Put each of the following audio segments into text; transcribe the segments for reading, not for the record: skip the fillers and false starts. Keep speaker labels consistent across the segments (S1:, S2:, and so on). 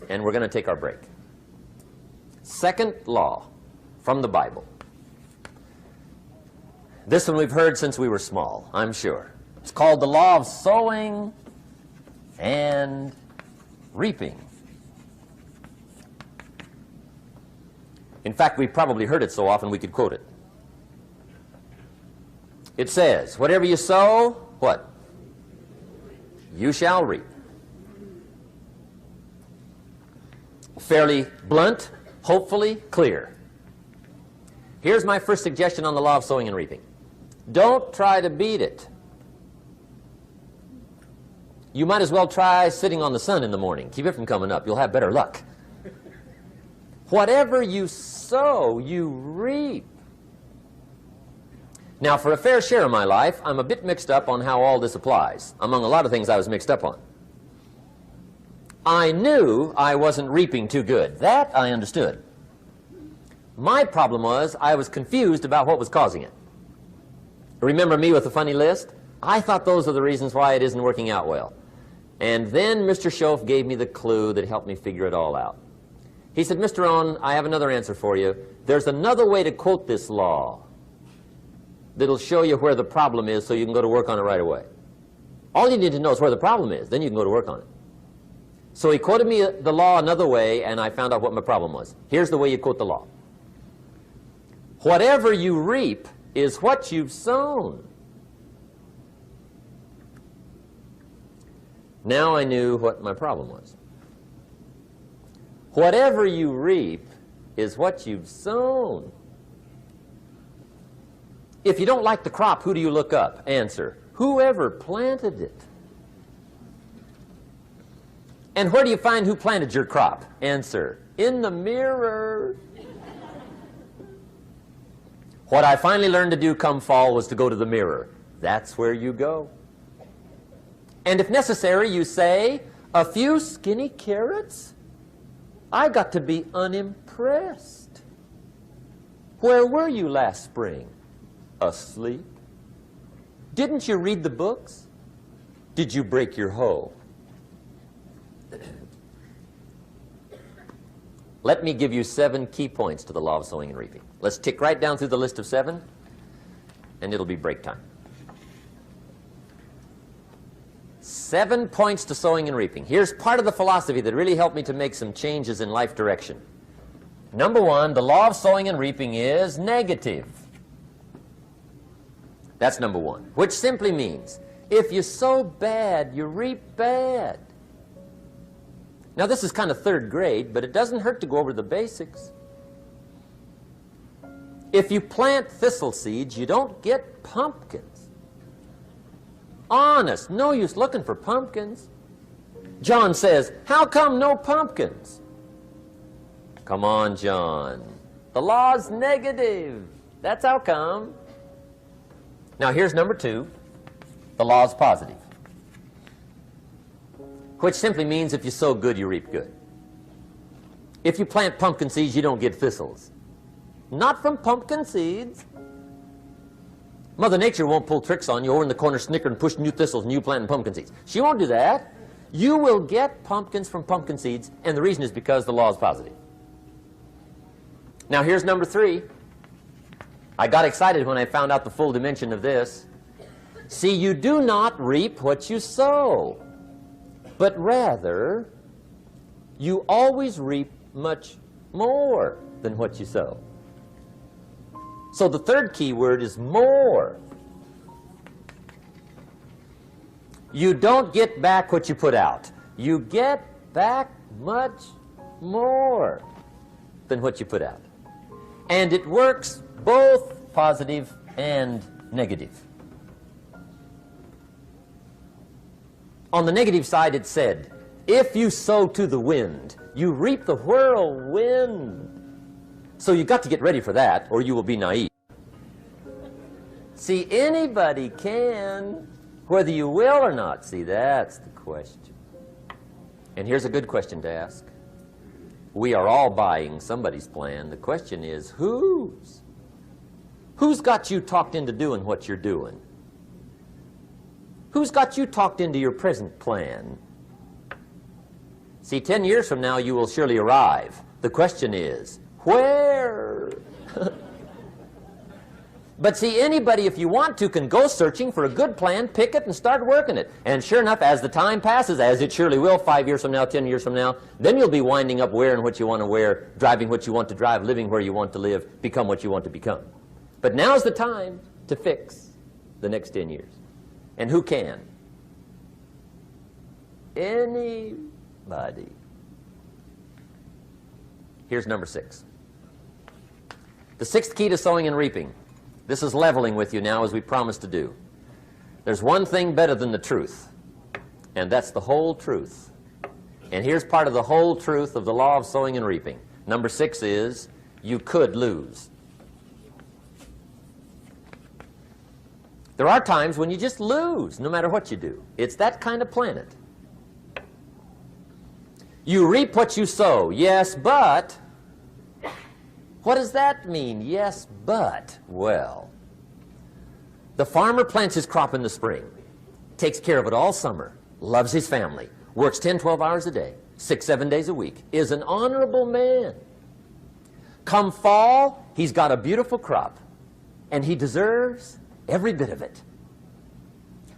S1: and we're going to take our break. Second law from the Bible. This one we've heard since we were small, I'm sure. It's called the law of sowing and reaping. In fact, we've probably heard it so often we could quote it. It says, whatever you sow, what? You shall reap. Fairly blunt, hopefully clear. Here's my first suggestion on the law of sowing and reaping. Don't try to beat it. You might as well try sitting on the sun in the morning. Keep it from coming up. You'll have better luck. Whatever you sow, you reap. Now, for a fair share of my life, I'm a bit mixed up on how all this applies. Among a lot of things I was mixed up on. I knew I wasn't reaping too good. That I understood. My problem was I was confused about what was causing it. Remember me with the funny list? I thought those are the reasons why it isn't working out well. And then Mr. Schoaf gave me the clue that helped me figure it all out. He said, Mr. Rohn, I have another answer for you. There's another way to quote this law that'll show you where the problem is so you can go to work on it right away. All you need to know is where the problem is, then you can go to work on it. So he quoted me the law another way, and I found out what my problem was. Here's the way you quote the law. Whatever you reap is what you've sown. Now I knew what my problem was. Whatever you reap is what you've sown. If you don't like the crop, who do you look up? Answer, whoever planted it. And where do you find who planted your crop? Answer, in the mirror. What I finally learned to do come fall was to go to the mirror. That's where you go. And if necessary, you say, a few skinny carrots? I got to be unimpressed. Where were you last spring? Asleep? Didn't you read the books? Did you break your hoe? Let me give you 7 key points to the law of sowing and reaping. Let's tick right down through the list of 7, and it'll be break time. 7 points to sowing and reaping. Here's part of the philosophy that really helped me to make some changes in life direction. Number 1, the law of sowing and reaping is negative. That's number 1, which simply means if you sow bad, you reap bad. Now, this is kind of 3rd grade, but it doesn't hurt to go over the basics. If you plant thistle seeds, you don't get pumpkins. Honest, no use looking for pumpkins. John says, how come no pumpkins? Come on, John. The law's negative. That's how come. Now, here's number 2. The law's positive, which simply means if you sow good, you reap good. If you plant pumpkin seeds, you don't get thistles. Not from pumpkin seeds. Mother Nature won't pull tricks on you over in the corner snickering, pushing new thistles and you planting pumpkin seeds. She won't do that. You will get pumpkins from pumpkin seeds, and the reason is because the law is positive. Now, here's number 3. I got excited when I found out the full dimension of this. See, you do not reap what you sow, but rather, you always reap much more than what you sow. So the 3rd key word is more. You don't get back what you put out. You get back much more than what you put out. And it works both positive and negative. On the negative side, it said, if you sow to the wind, you reap the whirlwind. So you've got to get ready for that, or you will be naive. See, anybody can, whether you will or not. See, that's the question. And here's a good question to ask. We are all buying somebody's plan. The question is, whose? Who's got you talked into doing what you're doing? Who's got you talked into your present plan? See, 10 years from now, you will surely arrive. The question is, where? But see, anybody, if you want to, can go searching for a good plan, pick it, and start working it. And sure enough, as the time passes, as it surely will 5 years from now, 10 years from now, then you'll be winding up wearing what you want to wear, driving what you want to drive, living where you want to live, become what you want to become. But now's the time to fix the next 10 years. And who can? Anybody. Here's number 6. The 6th key to sowing and reaping. This is leveling with you now, as we promised to do. There's one thing better than the truth, and that's the whole truth. And here's part of the whole truth of the law of sowing and reaping. Number 6 is, you could lose. There are times when you just lose, no matter what you do. It's that kind of planet. You reap what you sow. Yes, but... what does that mean? Yes, but... well, the farmer plants his crop in the spring, takes care of it all summer, loves his family, works 10, 12 hours a day, 6, 7 days a week, is an honorable man. Come fall, he's got a beautiful crop, and he deserves every bit of it.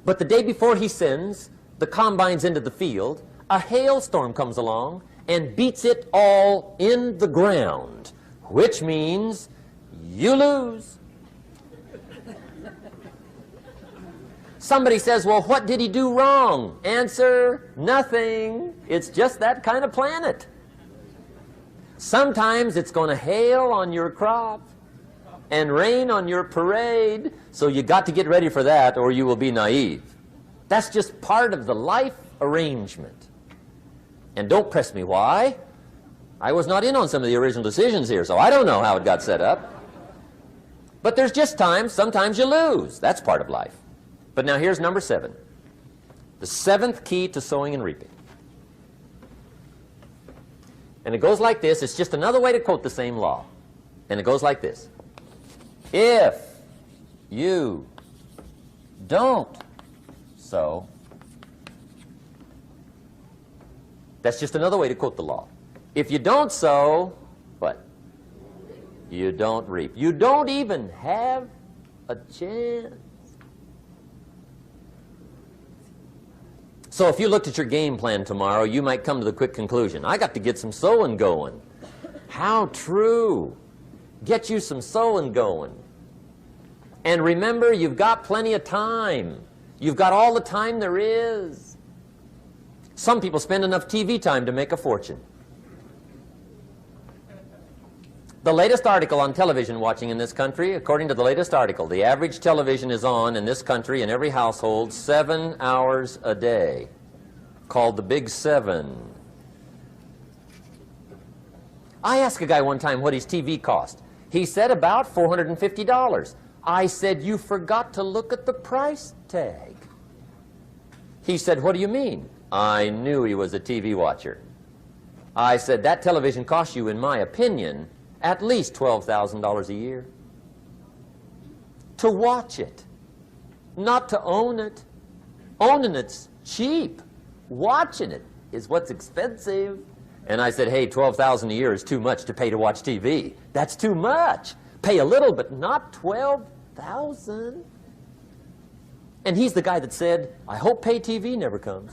S1: But the day before he sends the combines into the field, a hailstorm comes along and beats it all in the ground, which means you lose. Somebody says, well, what did he do wrong? Answer, nothing. It's just that kind of planet. Sometimes it's going to hail on your crop and rain on your parade, so you got to get ready for that or you will be naive. That's just part of the life arrangement. And don't press me why. I was not in on some of the original decisions here, so I don't know how it got set up. But there's just times, sometimes you lose. That's part of life. But now here's number 7. The 7th key to sowing and reaping. And it goes like this. It's just another way to quote the same law. And it goes like this. If you don't sow, that's just another way to quote the law. If you don't sow, what? You don't reap. You don't even have a chance. So if you looked at your game plan tomorrow, you might come to the quick conclusion, I got to get some sowing going. How true. Get you some sowing going. And remember, you've got plenty of time. You've got all the time there is. Some people spend enough TV time to make a fortune. The latest article on television watching in this country, according to the latest article, the average television is on in this country in every household 7 hours a day, called the Big 7. I asked a guy one time what his TV cost. He said about $450. I said, you forgot to look at the price tag. He said, what do you mean? I knew he was a TV watcher. I said, that television costs you, in my opinion, at least $12,000 a year. To watch it, not to own it. Owning it's cheap. Watching it is what's expensive. And I said, hey, $12,000 a year is too much to pay to watch TV. That's too much. Pay a little, but not $12,000. And he's the guy that said, I hope pay TV never comes.